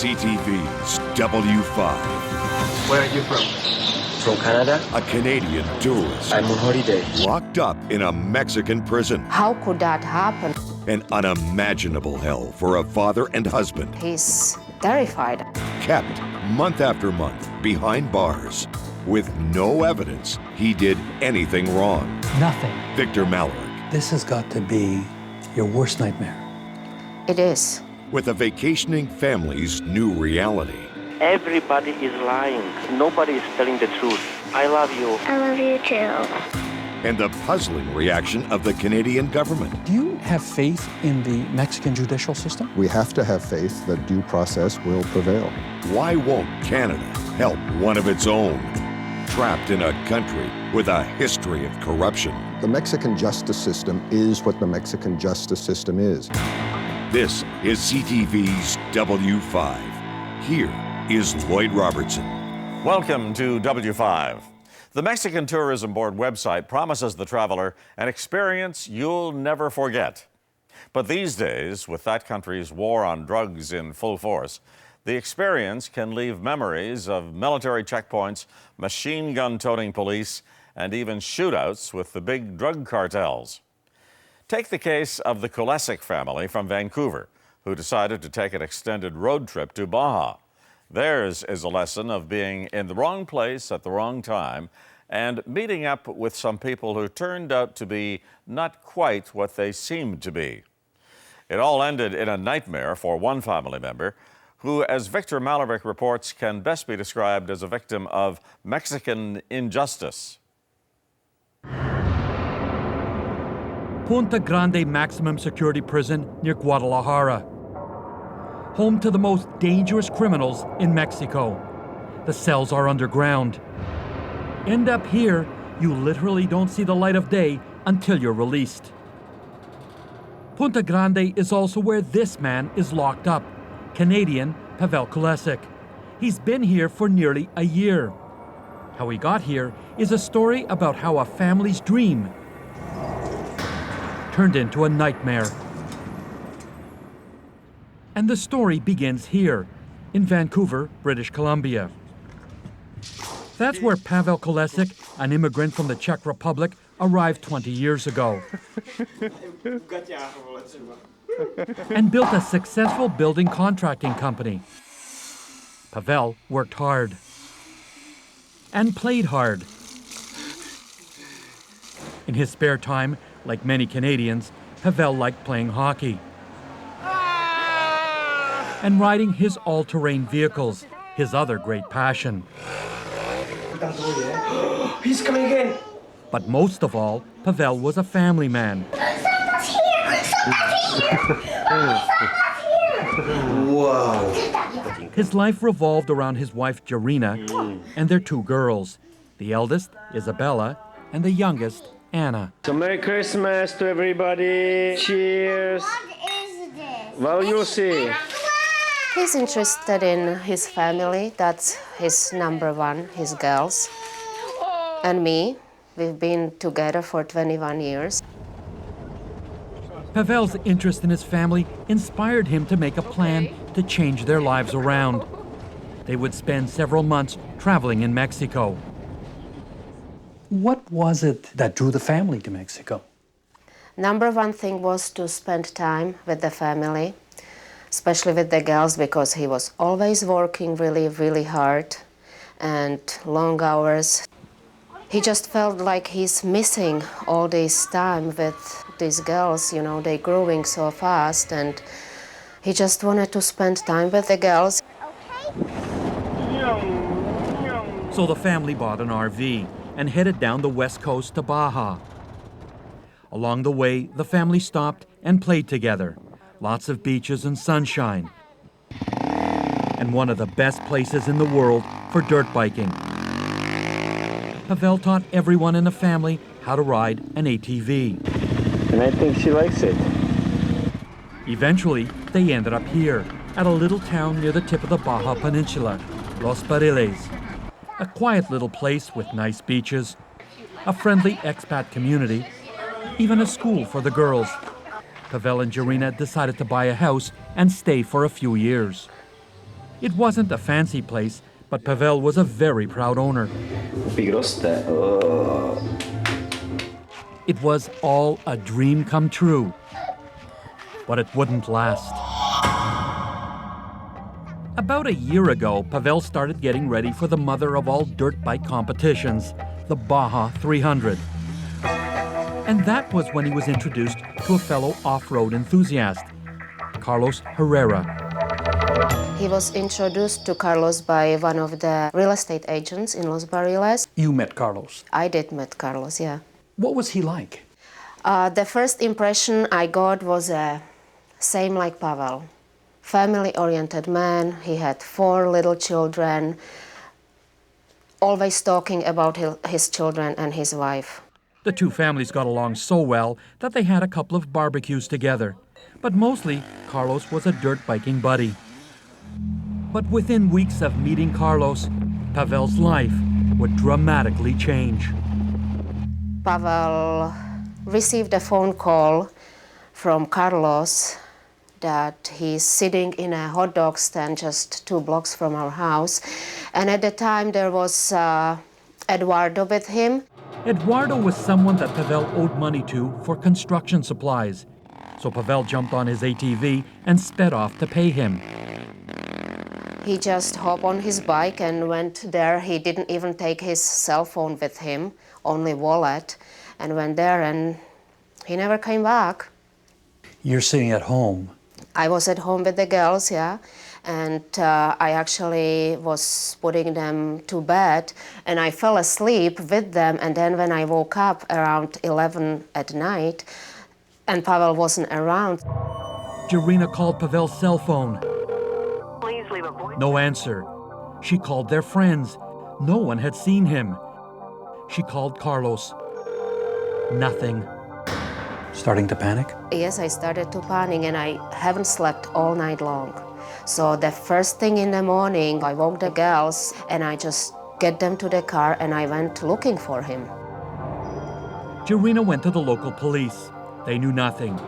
CTV's W5. Where are you from? From Canada. A Canadian tourist. I'm on holiday. Locked up in a Mexican prison. How could that happen? An unimaginable hell for a father and husband. He's terrified. Kept month after month behind bars with no evidence he did anything wrong. Nothing. Victor Malarek. This has got to be your worst nightmare. It is. With a vacationing family's new reality. Everybody is lying. Nobody is telling the truth. I love you. I love you too. And the puzzling reaction of the Canadian government. Do you have faith in the Mexican judicial system? We have to have faith that due process will prevail. Why won't Canada help one of its own? Trapped in a country with a history of corruption. The Mexican justice system is what the Mexican justice system is. This is CTV's W5. Here is Lloyd Robertson. Welcome to W5. The Mexican Tourism Board website promises the traveler an experience you'll never forget. But these days, with that country's war on drugs in full force, the experience can leave memories of military checkpoints, machine gun-toting police, and even shootouts with the big drug cartels. Take the case of the Kulisek family from Vancouver, who decided to take an extended road trip to Baja. Theirs is a lesson of being in the wrong place at the wrong time and meeting up with some people who turned out to be not quite what they seemed to be. It all ended in a nightmare for one family member who, as Victor Malarek reports, can best be described as a victim of Mexican injustice. Punta Grande Maximum Security Prison near Guadalajara. Home to the most dangerous criminals in Mexico. The cells are underground. End up here, you literally don't see the light of day until you're released. Punta Grande is also where this man is locked up, Canadian Pavel Kulisek. He's been here for nearly a year. How he got here is a story about how a family's dream turned into a nightmare. And the story begins here, in Vancouver, British Columbia. That's where Pavel Kulisek, an immigrant from the Czech Republic, arrived 20 years ago. And built a successful building contracting company. Pavel worked hard. And played hard. In his spare time, like many Canadians, Pavel liked playing hockey. And riding his all-terrain vehicles, his other great passion. He's coming again. But most of all, Pavel was a family man. Santa's here! Santa's here! Santa's here! Wow. His life revolved around his wife, Jarina, and their two girls. The eldest, Isabella, and the youngest, Anna. So Merry Christmas to everybody. Cheers. What is this? Well, you'll see. He's interested in his family. That's his number one, his girls. And me. We've been together for 21 years. Pavel's interest in his family inspired him to make a plan to change their lives around. They would spend several months traveling in Mexico. What was it that drew the family to Mexico? Number one thing was to spend time with the family, especially with the girls, because he was always working really, really hard and long hours. He just felt like he's missing all this time with these girls. You know, they're growing so fast, and he just wanted to spend time with the girls. So the family bought an RV and headed down the west coast to Baja. Along the way, the family stopped and played together. Lots of beaches and sunshine. And one of the best places in the world for dirt biking. Pavel taught everyone in the family how to ride an ATV. And I think she likes it. Eventually, they ended up here, at a little town near the tip of the Baja Peninsula, Los Barriles. A quiet little place with nice beaches, a friendly expat community, even a school for the girls. Pavel and Jarina decided to buy a house and stay for a few years. It wasn't a fancy place, but Pavel was a very proud owner. It was all a dream come true, but it wouldn't last. About a year ago, Pavel started getting ready for the mother of all dirt bike competitions, the Baja 300. And that was when he was introduced to a fellow off-road enthusiast, Carlos Herrera. He was introduced to Carlos by one of the real estate agents in Los Barriles. You met Carlos. I did meet Carlos, yeah. What was he like? The first impression I got was same like Pavel. Family-oriented man. He had 4 little children, always talking about his children and his wife. The two families got along so well that they had a couple of barbecues together. But mostly, Carlos was a dirt biking buddy. But within weeks of meeting Carlos, Pavel's life would dramatically change. Pavel received a phone call from Carlos that he's sitting in a hot dog stand just 2 blocks from our house. And at the time there was Eduardo with him. Eduardo was someone that Pavel owed money to for construction supplies. So Pavel jumped on his ATV and sped off to pay him. He just hopped on his bike and went there. He didn't even take his cell phone with him, only wallet, and went there, and he never came back. You're sitting at home. I was at home with the girls, yeah, and I actually was putting them to bed, and I fell asleep with them, and then when I woke up around 11 at night, and Pavel wasn't around. Jarina called Pavel's cell phone. Please leave a voice. No answer. She called their friends. No one had seen him. She called Carlos. Nothing. Starting to panic? Yes, I started to panic, and I haven't slept all night long. So the first thing in the morning, I woke the girls, and I just get them to the car, and I went looking for him. Jarina went to the local police. They knew nothing.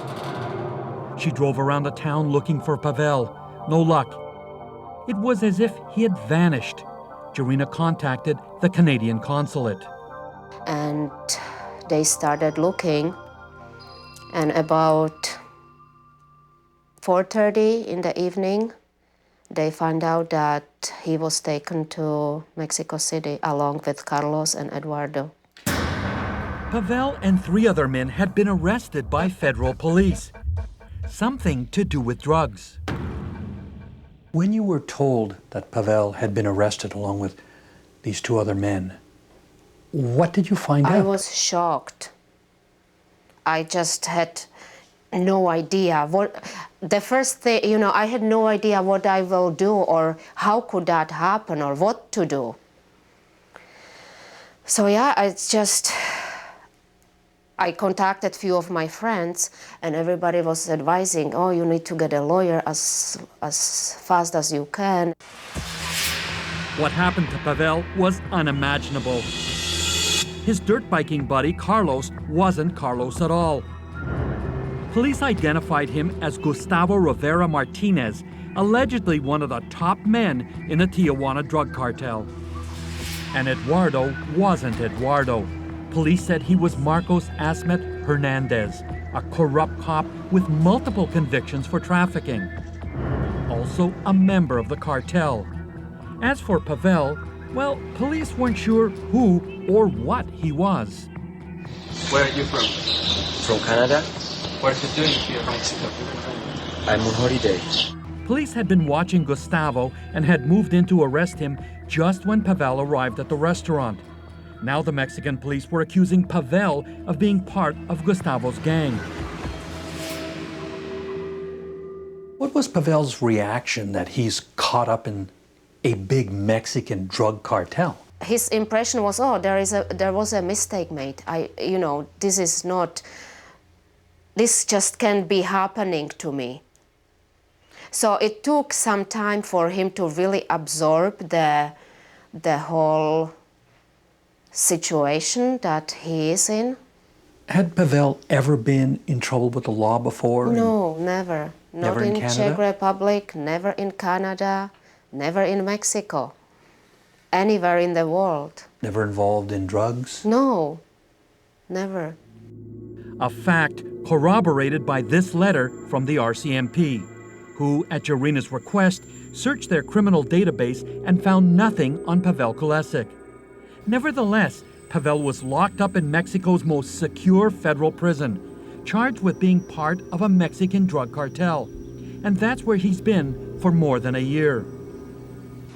She drove around the town looking for Pavel. No luck. It was as if he had vanished. Jarina contacted the Canadian consulate. And they started looking, and about 4:30 in the evening, they found out that he was taken to Mexico City along with Carlos and Eduardo. Pavel and 3 other men had been arrested by federal police. Something to do with drugs. When you were told that Pavel had been arrested along with these 2 other men, what did you find out? I was shocked. I just had no idea. The first thing, I had no idea what I will do or how could that happen or what to do. So yeah, I contacted a few of my friends, and everybody was advising, oh, you need to get a lawyer as fast as you can. What happened to Pavel was unimaginable. His dirt biking buddy, Carlos, wasn't Carlos at all. Police identified him as Gustavo Rivera Martinez, allegedly one of the top men in the Tijuana drug cartel. And Eduardo wasn't Eduardo. Police said he was Marcos Asmet Hernandez, a corrupt cop with multiple convictions for trafficking. Also a member of the cartel. As for Pavel, well, police weren't sure who or what he was. Where are you from? From Canada. What are you doing here in Mexico? I'm on holiday. Police had been watching Gustavo and had moved in to arrest him just when Pavel arrived at the restaurant. Now the Mexican police were accusing Pavel of being part of Gustavo's gang. What was Pavel's reaction that he's caught up in a big Mexican drug cartel? His impression was, oh, there was a mistake made. This just can't be happening to me. So it took some time for him to really absorb the whole situation that he is in. Had Pavel ever been in trouble with the law before? No, never. Not Never in in Canada? Czech Republic, never in Canada, Never in Mexico. Anywhere in the world. Never involved in drugs? No, never. A fact corroborated by this letter from the RCMP, who, at Jarina's request, searched their criminal database and found nothing on Pavel Kulisek. Nevertheless, Pavel was locked up in Mexico's most secure federal prison, charged with being part of a Mexican drug cartel. And that's where he's been for more than a year.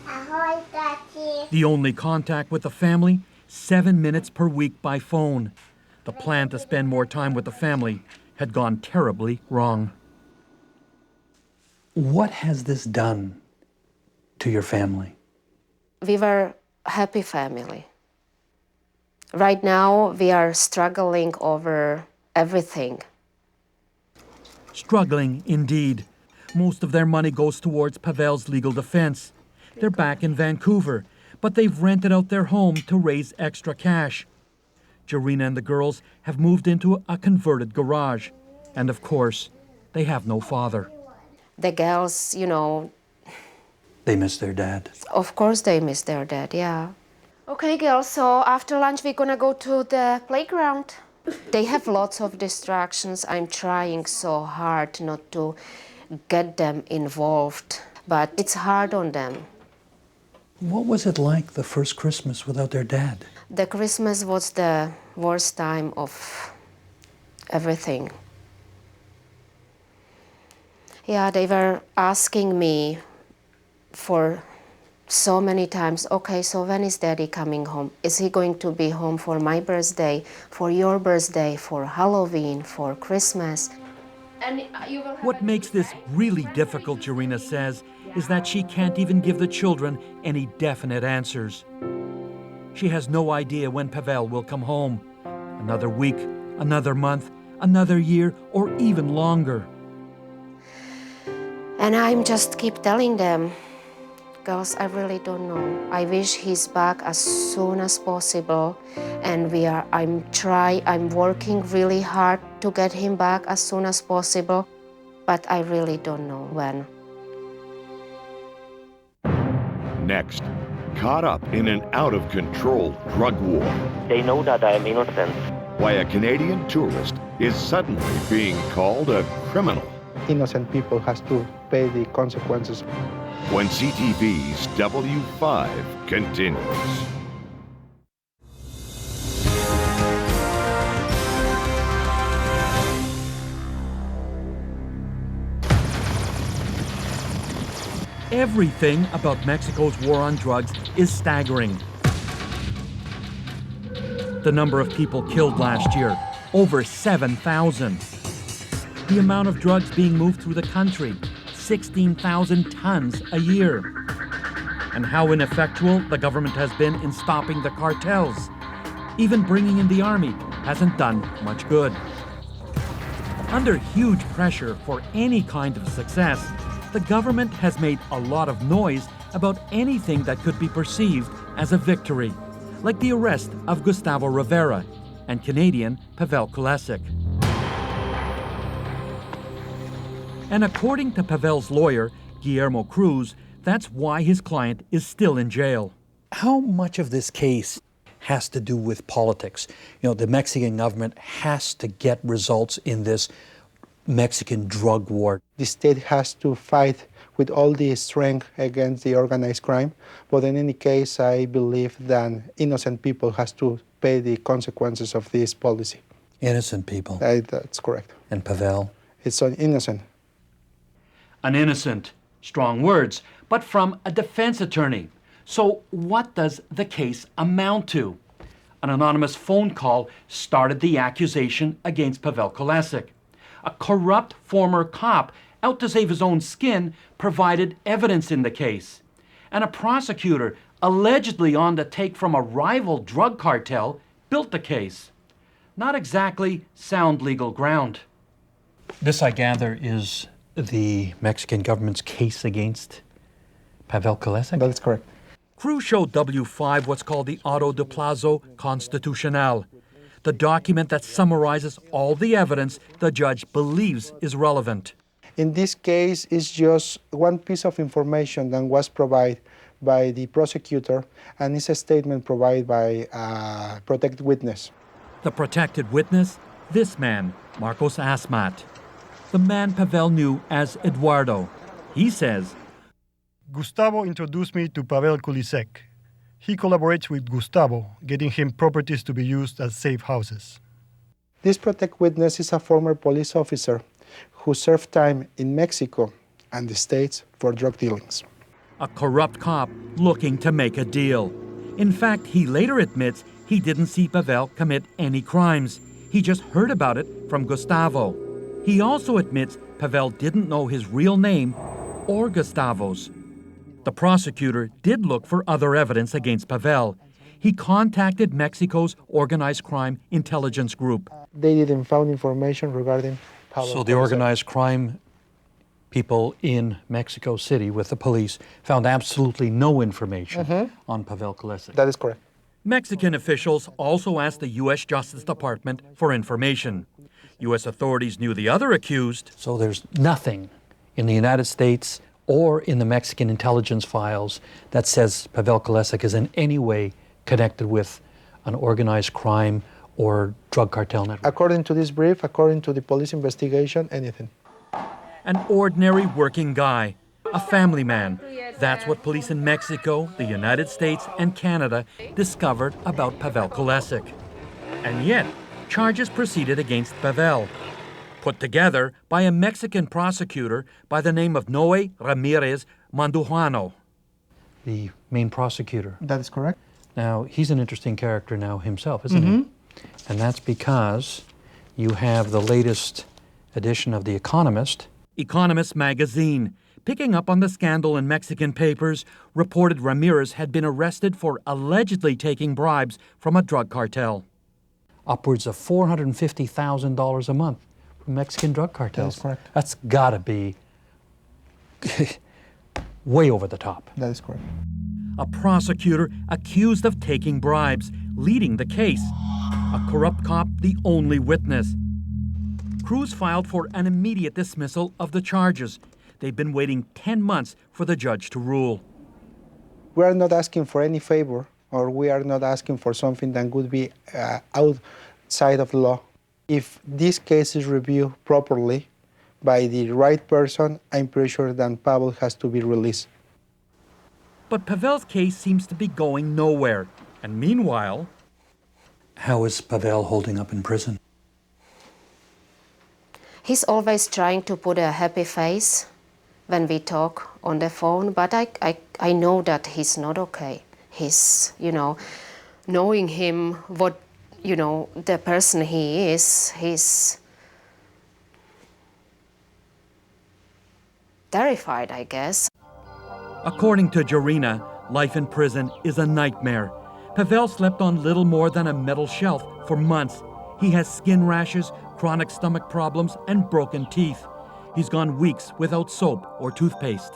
Ahoy, Daddy. The only contact with the family, 7 minutes per week by phone. The plan to spend more time with the family had gone terribly wrong. What has this done to your family? We were a happy family. Right now, we are struggling over everything. Struggling indeed. Most of their money goes towards Pavel's legal defense. They're back in Vancouver, but they've rented out their home to raise extra cash. Jarina and the girls have moved into a converted garage. And of course, they have no father. The girls, They miss their dad. of course they miss their dad, yeah. Okay, girls, so after lunch we're gonna go to the playground. They have lots of distractions. I'm trying so hard not to get them involved, but it's hard on them. What was it like the first Christmas without their dad? The Christmas was the worst time of everything. Yeah, they were asking me for so many times, okay, so when is Daddy coming home? Is he going to be home for my birthday, for your birthday, for Halloween, for Christmas? What makes this really difficult, Jarina says, is that she can't even give the children any definite answers. She has no idea when Pavel will come home. Another week, another month, another year, or even longer. And I'm just keep telling them, girls, I really don't know. I wish he's back as soon as possible. And I'm working really hard to get him back as soon as possible. But I really don't know when. Next, caught up in an out-of-control drug war. They know that I am innocent. Why a Canadian tourist is suddenly being called a criminal. Innocent people has to pay the consequences. When CTV's W5 continues. Everything about Mexico's war on drugs is staggering. The number of people killed last year, over 7,000. The amount of drugs being moved through the country, 16,000 tons a year. And how ineffectual the government has been in stopping the cartels. Even bringing in the army hasn't done much good. Under huge pressure for any kind of success, the government has made a lot of noise about anything that could be perceived as a victory, like the arrest of Gustavo Rivera and Canadian Pavel Kulisek. And according to Pavel's lawyer, Guillermo Cruz, that's why his client is still in jail. How much of this case has to do with politics? The Mexican government has to get results in this Mexican drug war. The state has to fight with all the strength against the organized crime, but in any case, I believe that innocent people has to pay the consequences of this policy. Innocent people? That's correct. And Pavel? It's innocent. An innocent, strong words, but from a defense attorney. So what does the case amount to? An anonymous phone call started the accusation against Pavel Kulisek. A corrupt former cop out to save his own skin provided evidence in the case. And a prosecutor allegedly on the take from a rival drug cartel built the case. Not exactly sound legal ground. This, I gather, is the Mexican government's case against Pavel Kulisek? That is correct. Cruz showed W5 what's called the Auto de Plazo Constitucional, the document that summarizes all the evidence the judge believes is relevant. In this case, it's just one piece of information that was provided by the prosecutor, and it's a statement provided by a protected witness. The protected witness? This man, Marcos Asmat. The man Pavel knew as Eduardo. He says, Gustavo introduced me to Pavel Kulisek. He collaborates with Gustavo, getting him properties to be used as safe houses. This protected witness is a former police officer who served time in Mexico and the States for drug dealings. a corrupt cop looking to make a deal. In fact, he later admits he didn't see Pavel commit any crimes. He just heard about it from Gustavo. He also admits Pavel didn't know his real name or Gustavo's. The prosecutor did look for other evidence against Pavel. He contacted Mexico's organized crime intelligence group. They didn't find information regarding Pavel. So the organized crime people in Mexico City with the police found absolutely no information on Pavel Kulisek. That is correct. Mexican officials also asked the U.S. Justice Department for information. U.S. authorities knew the other accused. So there's nothing in the United States or in the Mexican intelligence files that says Pavel Kulisek is in any way connected with an organized crime or drug cartel network. According to this brief, according to the police investigation, anything. An ordinary working guy, a family man. That's what police in Mexico, the United States, and Canada discovered about Pavel Kulisek. And yet, charges proceeded against Pavel, put together by a Mexican prosecutor by the name of Noe Ramirez Mandujano. The main prosecutor. That is correct. Now, he's an interesting character now himself, isn't he? And that's because you have the latest edition of The Economist. Economist magazine, picking up on the scandal in Mexican papers, reported Ramirez had been arrested for allegedly taking bribes from a drug cartel. Upwards of $450,000 a month from Mexican drug cartels. That is correct. That's gotta be way over the top. That is correct. A prosecutor accused of taking bribes, leading the case. A corrupt cop, the only witness. Cruz filed for an immediate dismissal of the charges. They've been waiting 10 months for the judge to rule. We are not asking for any favor, or we are not asking for something that would be outside of the law. If this case is reviewed properly by the right person, I'm pretty sure that Pavel has to be released. But Pavel's case seems to be going nowhere. And meanwhile... How is Pavel holding up in prison? He's always trying to put a happy face when we talk on the phone, but I know that he's not okay. He's, knowing him, what, the person he is, he's terrified, I guess. According to Jarina, life in prison is a nightmare. Pavel slept on little more than a metal shelf for months. He has skin rashes, chronic stomach problems, and broken teeth. He's gone weeks without soap or toothpaste.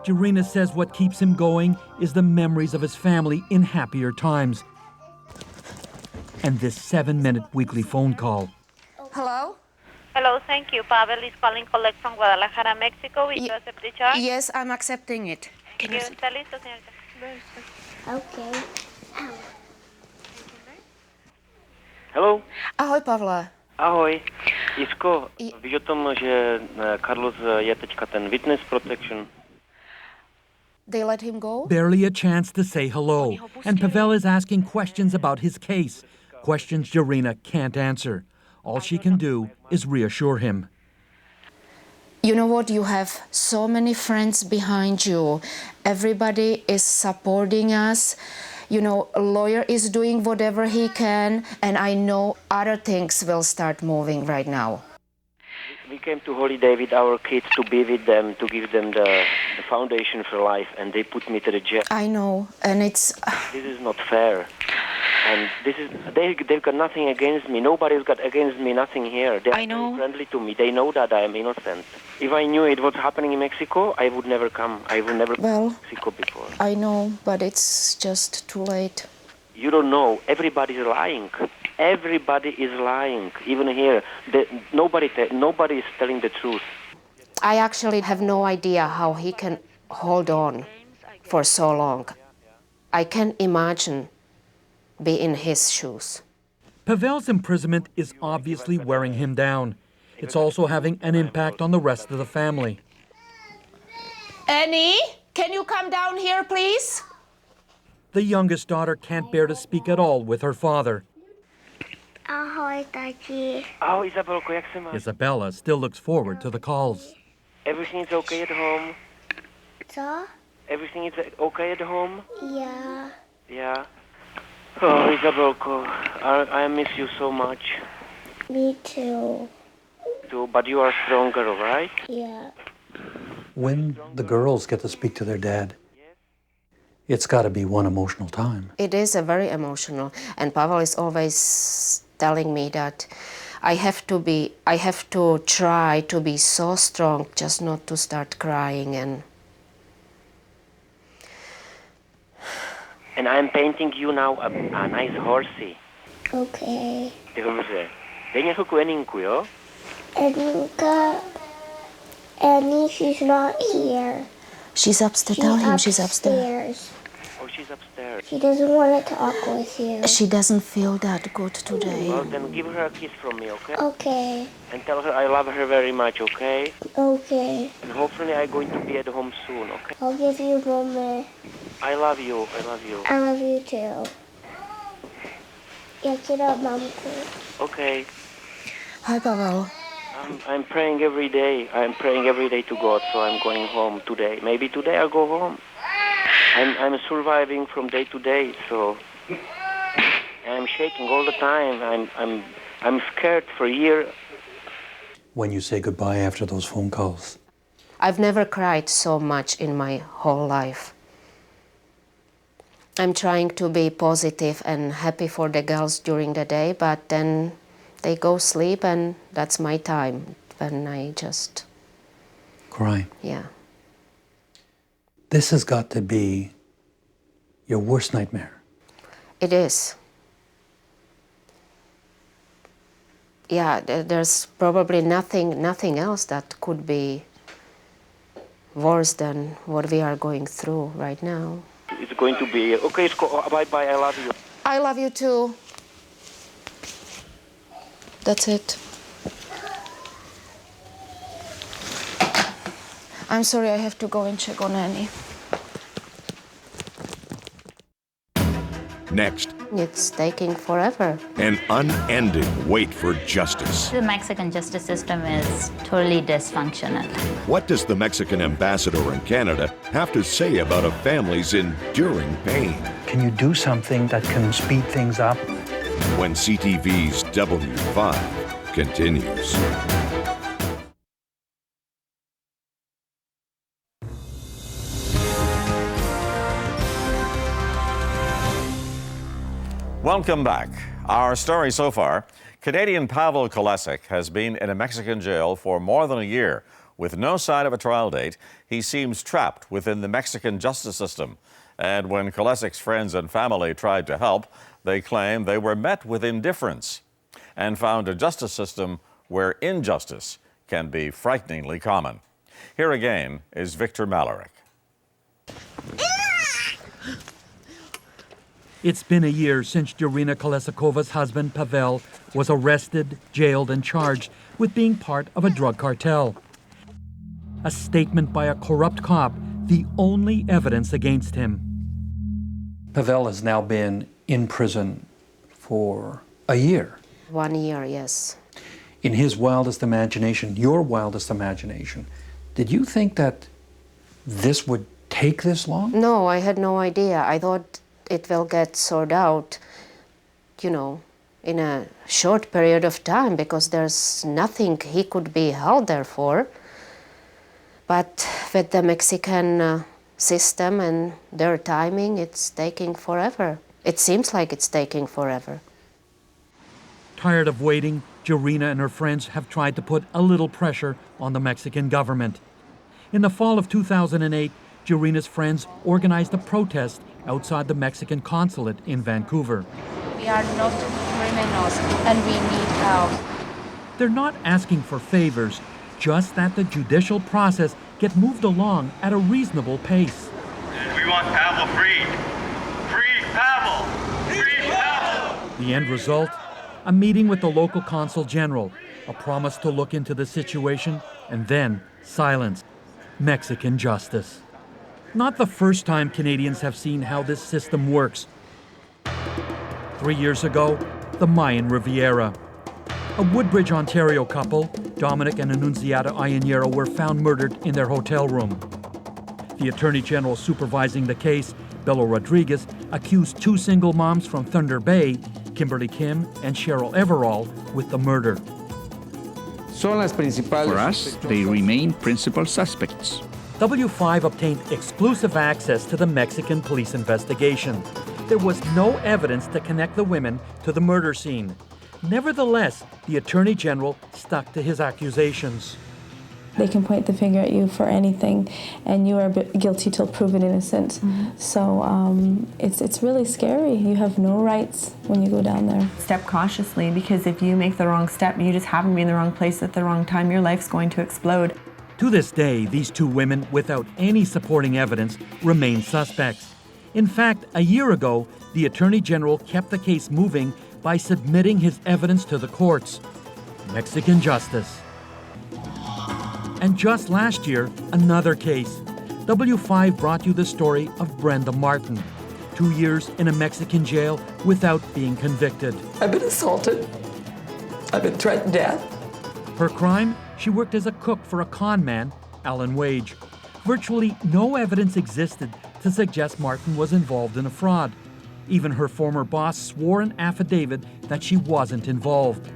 Jarina says what keeps him going is the memories of his family in happier times. And this 7-minute weekly phone call. Hello? Hello, thank you. Pavel is calling collect from Guadalajara, Mexico. Will you accept the charge? Yes, I'm accepting it. ¿Está listo, señorita? Okay. Hello? Ahoj, Pavle. Ahoj. Isko, víš o tom, že Carlos je teďka ten witness protection? They let him go? Barely a chance to say hello. And Pavel is asking questions about his case. Questions Jarina can't answer. All she can do is reassure him. You know what? You have so many friends behind you. Everybody is supporting us. A lawyer is doing whatever he can, and I know other things will start moving right now. We came to holiday with our kids to be with them, to give them the foundation for life, and they put me to the jail. I know, and it's... This is not fair. And they've got nothing against me. Nobody's got against me nothing here. They are very friendly to me. They know that I am innocent. If I knew it was happening in Mexico, I would never come. I would never come to Mexico before. I know, but it's just too late. You don't know. Everybody's lying. Everybody is lying. Even here, nobody is telling the truth. I actually have no idea how he can hold on for so long. I can't imagine be in his shoes. Pavel's imprisonment is obviously wearing him down. It's also having an impact on the rest of the family. Annie, can you come down here, please? The youngest daughter can't bear to speak at all with her father. Ahoj, tati. Ahoj, Izabelko, jak se máš? Isabella still looks forward to the calls. Everything is okay at home? Co? Everything is okay at home? Yeah. Yeah. Oh, Izabelko, I miss you so much. Me too. Too, but you are stronger, right? Yeah. When the girls get to speak to their dad, it's got to be one emotional time. It is a very emotional, and Pavel is always telling me that I have to try to be so strong, just not to start crying. And I'm painting you now a nice horsey. Okay. Dobře. Dej mě chvilku Eninku, jo? Edinka, Annie, she's not here. She's upstairs. Tell him she's upstairs. Oh, she's upstairs. She doesn't want to talk with you. She doesn't feel that good today. Well, then give her a kiss from me, okay? Okay. And tell her I love her very much, okay? Okay. And hopefully I'm going to be at home soon, okay? I'll give you Mama. I love you. I love you. I love you too. Jak ti dám mamku. Okay. Hi, Pavel. I'm praying every day. I'm praying every day to God, so I'm going home today. Maybe today I'll go home. I'm surviving from day to day, so I'm shaking all the time. I'm scared for a year. When you say goodbye after those phone calls, I've never cried so much in my whole life. I'm trying to be positive and happy for the girls during the day, but then they go sleep, and that's my time when I just cry. Yeah. This has got to be your worst nightmare. It is. Yeah, there's probably nothing else that could be worse than what we are going through right now. It's going to be okay. Bye-bye. I love you. I love you too. That's it. I'm sorry, I have to go and check on Annie. Next, It's taking forever. an unending wait for justice. The Mexican justice system is totally dysfunctional. What does the Mexican ambassador in Canada have to say about a family's enduring pain? Can you do something that can speed things up? When CTV's W5 continues. Welcome back. Our story so far, Canadian Pavel Kulisek has been in a Mexican jail for more than a year. With no sign of a trial date, he seems trapped within the Mexican justice system. And when Kulisek's friends and family tried to help, they claim they were met with indifference and found a justice system where injustice can be frighteningly common. Here again is Victor Malarek. It's been a year since Jarina Kolesakova's husband, Pavel, was arrested, jailed, and charged with being part of a drug cartel. A statement by a corrupt cop, the only evidence against him. Pavel has now been in prison for a year. 1 year, yes. In his wildest imagination, your wildest imagination, did you think that this would take this long? No, I had no idea. I thought it will get sorted out, in a short period of time, because there's nothing he could be held there for. But with the Mexican system and their timing, it's taking forever. It seems like it's taking forever. Tired of waiting, Jarina and her friends have tried to put a little pressure on the Mexican government. In the fall of 2008, Jarina's friends organized a protest outside the Mexican consulate in Vancouver. We are not criminals and we need help. They're not asking for favors, just that the judicial process get moved along at a reasonable pace. And we want Pavel freed. Free Pavel! Free Pavel! The end result? A meeting with the local consul general, a promise to look into the situation, and then silence. Mexican justice. Not the first time Canadians have seen how this system works. 3 years ago, the Mayan Riviera. A Woodbridge, Ontario couple, Dominic and Annunciata Ayanero, were found murdered in their hotel room. The Attorney General supervising the case, Belo Rodriguez, accused 2 single moms from Thunder Bay, Kimberly Kim and Cheryl Everall, with the murder. For us, they remain principal suspects. W5 obtained exclusive access to the Mexican police investigation. There was no evidence to connect the women to the murder scene. Nevertheless, the Attorney General stuck to his accusations. They can point the finger at you for anything, and you are guilty till proven innocent. So it's really scary. You have no rights when you go down there. Step cautiously, because if you make the wrong step, you just happen to be in the wrong place at the wrong time, your life's going to explode. To this day, these 2 women, without any supporting evidence, remain suspects. In fact, a year ago, the Attorney General kept the case moving by submitting his evidence to the courts. Mexican justice. And just last year, another case. W5 brought you the story of Brenda Martin, 2 years in a Mexican jail without being convicted. I've been assaulted. I've been threatened death. Her crime? She worked as a cook for a con man, Alan Wage. Virtually no evidence existed to suggest Martin was involved in a fraud. Even her former boss swore an affidavit that she wasn't involved.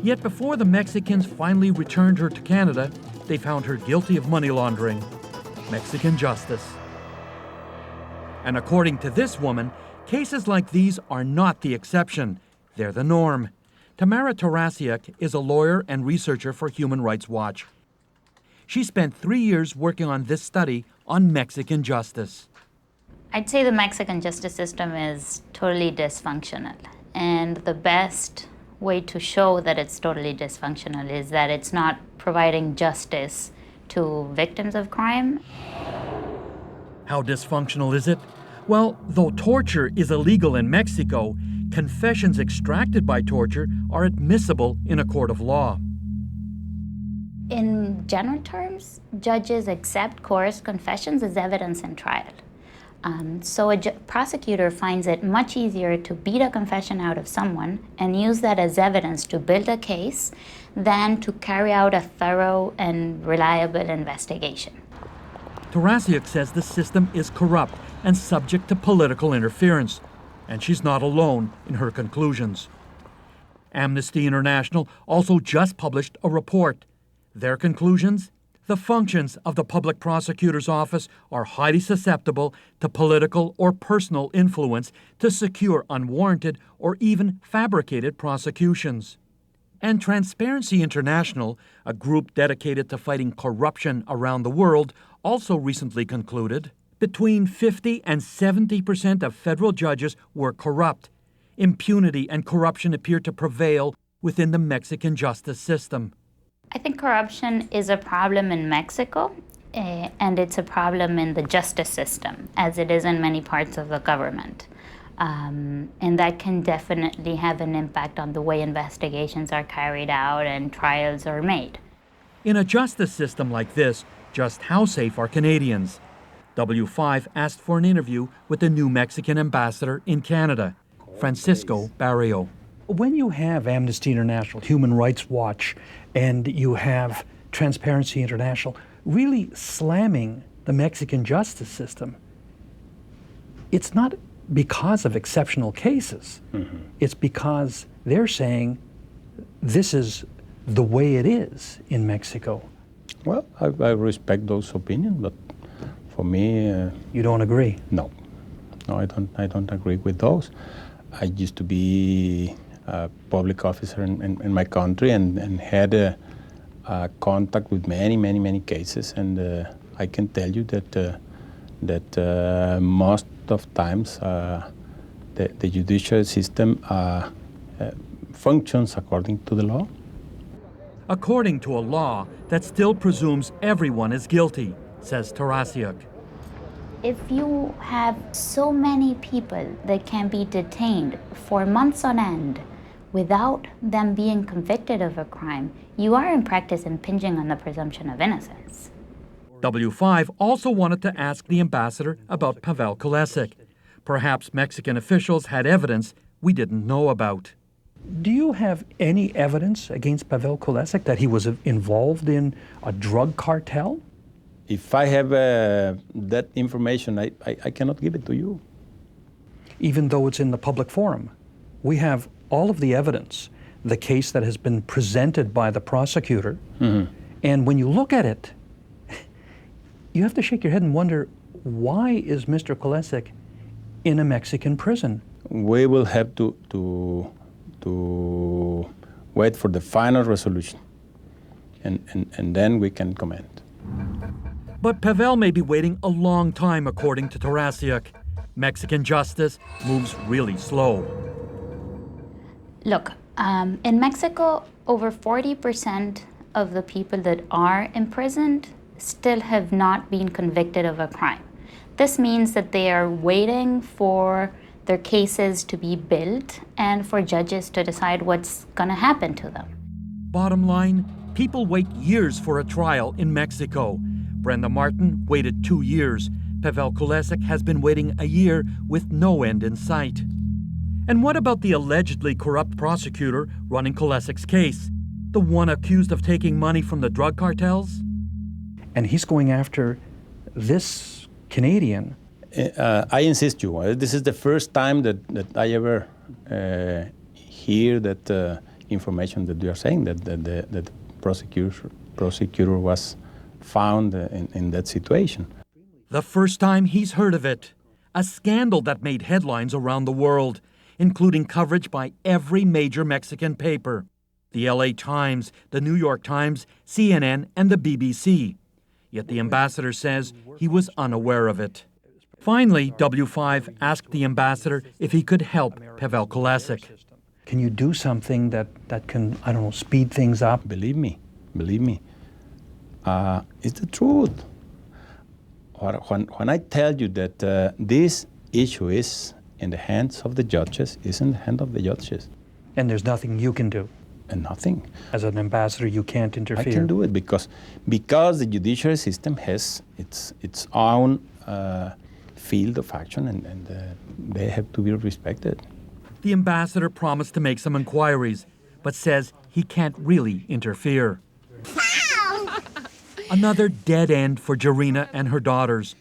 Yet before the Mexicans finally returned her to Canada, they found her guilty of money laundering. Mexican justice. And according to this woman, cases like these are not the exception. They're the norm. Tamara Tarasiuk is a lawyer and researcher for Human Rights Watch. She spent 3 years working on this study on Mexican justice. I'd say the Mexican justice system is totally dysfunctional. And the best way to show that it's totally dysfunctional is that it's not providing justice to victims of crime. How dysfunctional is it? Well, though torture is illegal in Mexico, confessions extracted by torture are admissible in a court of law. In general terms, judges accept coerced confessions as evidence in trial. So a prosecutor finds it much easier to beat a confession out of someone and use that as evidence to build a case than to carry out a thorough and reliable investigation. Tarasiuk says the system is corrupt and subject to political interference, and she's not alone in her conclusions. Amnesty International also just published a report. Their conclusions? The functions of the public prosecutor's office are highly susceptible to political or personal influence to secure unwarranted or even fabricated prosecutions. And Transparency International, a group dedicated to fighting corruption around the world, also recently concluded between 50 and 70% of federal judges were corrupt. Impunity and corruption appear to prevail within the Mexican justice system. I think corruption is a problem in Mexico, and it's a problem in the justice system, as it is in many parts of the government. And that can definitely have an impact on the way investigations are carried out and trials are made. In a justice system like this, just how safe are Canadians? W5 asked for an interview with the new Mexican ambassador in Canada, Francisco Barrio. When you have Amnesty International, Human Rights Watch, and you have Transparency International really slamming the Mexican justice system, it's not because of exceptional cases. It's because they're saying this is the way it is in Mexico. Well, I respect those opinions, but for me... you don't agree? No. No, I don't agree with those. I used to be a public officer in my country and had a contact with many cases, and I can tell you that most of times the judicial system functions according to the law. according to a law that still presumes everyone is guilty, says Tarasiuk. If you have so many people that can be detained for months on end without them being convicted of a crime, you are in practice impinging on the presumption of innocence. W5 also wanted to ask the ambassador about Pavel Kulisek. Perhaps Mexican officials had evidence we didn't know about. Do you have any evidence against Pavel Kulisek that he was involved in a drug cartel? If I have that information, I cannot give it to you. Even though it's in the public forum, we have all of the evidence, the case that has been presented by the prosecutor, and when you look at it, you have to shake your head and wonder, why is Mr. Kulisek in a Mexican prison? We will have to wait for the final resolution, and then we can comment. But Pavel may be waiting a long time, according to Tarasiuk. Mexican justice moves really slow. Look, in Mexico, over 40% of the people that are imprisoned still have not been convicted of a crime. This means that they are waiting for their cases to be built and for judges to decide what's going to happen to them. Bottom line, people wait years for a trial in Mexico. Brenda Martin waited 2 years. Pavel Kulisek has been waiting a year with no end in sight. And what about the allegedly corrupt prosecutor running Kulisek's case? The one accused of taking money from the drug cartels? And he's going after this Canadian. I insist you, this is the first time that I ever hear that information that you are saying, that the prosecutor was found in that situation. The first time he's heard of it. A scandal that made headlines around the world, including coverage by every major Mexican paper. The LA Times, the New York Times, CNN, and the BBC. Yet the ambassador says he was unaware of it. Finally, W5 asked the ambassador if he could help Pavel Kulisek. Can you do something that can, I don't know, speed things up? Believe me, it's the truth. When I tell you that this issue is in the hands of the judges, it's in the hand of the judges. And there's nothing you can do? And nothing. As an ambassador, you can't interfere? I can do it because the judiciary system has its own field of action, and they have to be respected. The ambassador promised to make some inquiries, but says he can't really interfere. Another dead end for Jarina and her daughters.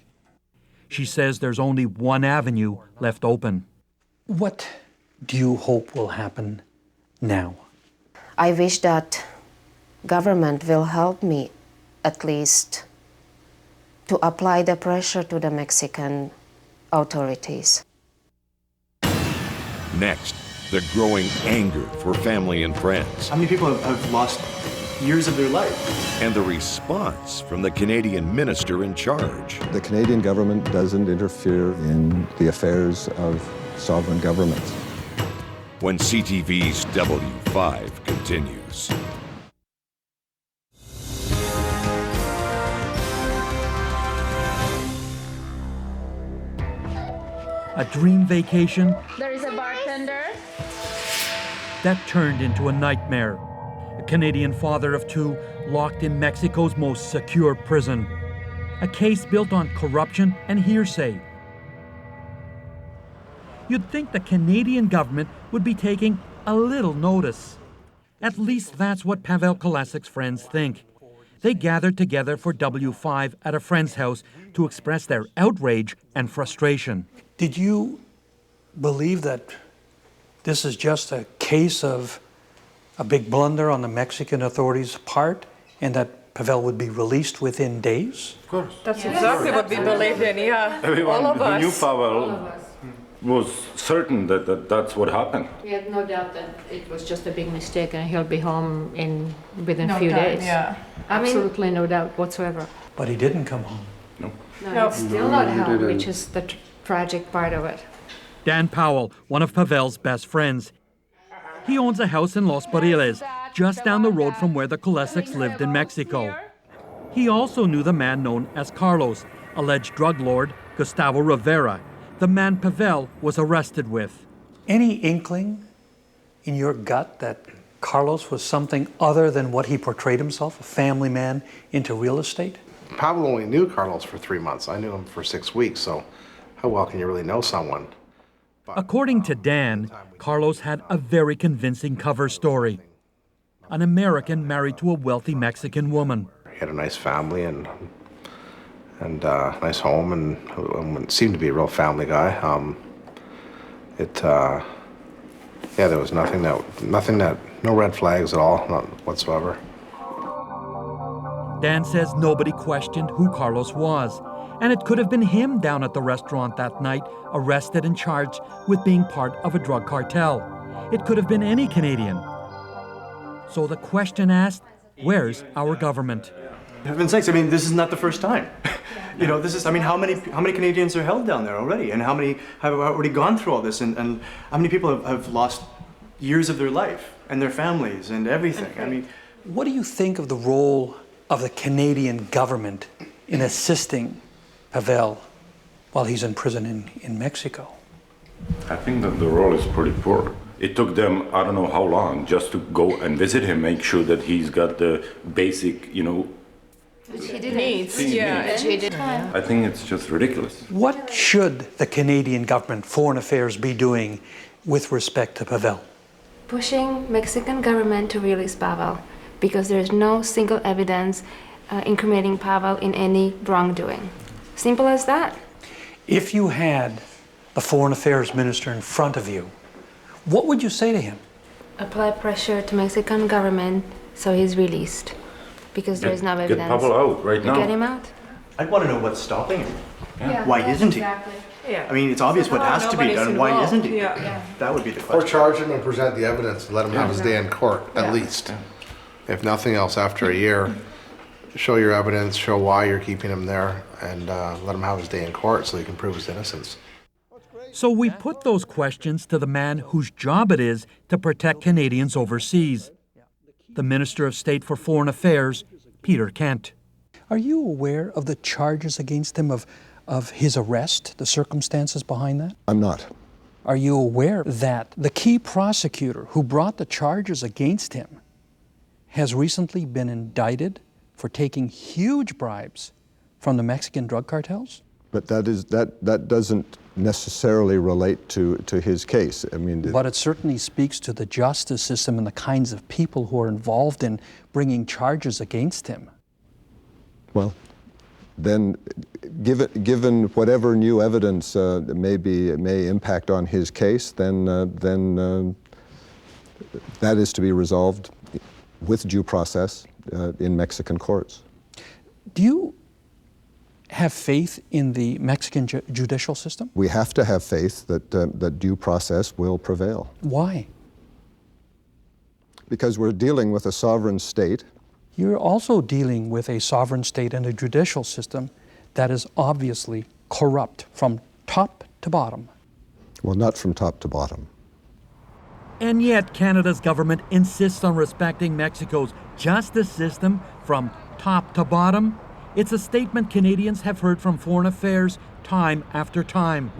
She says there's only one avenue left open. What do you hope will happen now? I wish that government will help me at least to apply the pressure to the Mexican authorities. Next, the growing anger for family and friends. How many people have lost years of their life? And the response from the Canadian minister in charge. The Canadian government doesn't interfere in the affairs of sovereign governments. When CTV's W5 continues. A dream vacation There is a bartender. that turned into a nightmare. A Canadian father of two locked in Mexico's most secure prison. A case built on corruption and hearsay. You'd think the Canadian government would be taking a little notice. At least that's what Pavel Kulisek's friends think. They gathered together for W5 at a friend's house to express their outrage and frustration. Did you believe that this is just a case of a big blunder on the Mexican authorities' part and that Pavel would be released within days? Of course. That's exactly what we believed in, yeah. Everyone all of who knew us. Pavel was certain that that's what happened. We had no doubt that it was just a big mistake and he'll be home within a few doubt, days. Yeah. Absolutely no doubt whatsoever. But he didn't come home. No, it's still not home, which is the tragic part of it. Dan Powell, one of Pavel's best friends. He owns a house in Los Barriles, just down the road from where the Kuliseks lived in Mexico. He also knew the man known as Carlos, alleged drug lord Gustavo Rivera, the man Pavel was arrested with. Any inkling in your gut that Carlos was something other than what he portrayed himself, a family man into real estate? Pavel only knew Carlos for 3 months. I knew him for 6 weeks, so how well can you really know someone? According to Dan, Carlos had a very convincing cover story. An American married to a wealthy Mexican woman. He had a nice family and nice home, and seemed to be a real family guy. There was no red flags at all, not whatsoever. Dan says nobody questioned who Carlos was, and it could have been him down at the restaurant that night, arrested and charged with being part of a drug cartel. It could have been any Canadian. So the question asked, where's our government? For heaven's sakes, I mean, this is not the first time. You know, how many Canadians are held down there already? And how many have already gone through all this? And how many people have lost years of their life and their families and everything? I mean, what do you think of the role of the Canadian government in assisting Pavel while he's in prison in Mexico? I think that the role is pretty poor. It took them, I don't know how long, just to go and visit him, make sure that he's got the basic, Which he didn't. Needs. I think it's just ridiculous. What should the Canadian government, Foreign Affairs, be doing with respect to Pavel? Pushing Mexican government to release Pavel, because there is no single evidence incriminating Pavel in any wrongdoing. Simple as that. If you had the Foreign Affairs Minister in front of you, what would you say to him? Apply pressure to Mexican government so he's released, because there is no evidence. Get Pavel out right now. Get him out. I'd want to know what's stopping him. Yeah. Why isn't he? Exactly. I mean, it's obvious what has to be done. Why isn't he? That would be the question. Or charge him and present the evidence and let him have his day in court, at least. If nothing else, after a year, show your evidence, show why you're keeping him there, and let him have his day in court so he can prove his innocence. So we put those questions to the man whose job it is to protect Canadians overseas, the Minister of State for Foreign Affairs, Peter Kent. Are you aware of the charges against him of his arrest, the circumstances behind that? I'm not. Are you aware that the key prosecutor who brought the charges against him has recently been indicted for taking huge bribes from the Mexican drug cartels? But that doesn't necessarily relate to his case. I mean, but it certainly speaks to the justice system and the kinds of people who are involved in bringing charges against him. Well, then, given whatever new evidence may impact on his case, then that is to be resolved with due process in Mexican courts. Do you have faith in the Mexican judicial system? We have to have faith that due process will prevail. Why? Because we're dealing with a sovereign state. You're also dealing with a sovereign state and a judicial system that is obviously corrupt from top to bottom. Well, not from top to bottom. And yet Canada's government insists on respecting Mexico's justice system from top to bottom. It's a statement Canadians have heard from Foreign Affairs time after time.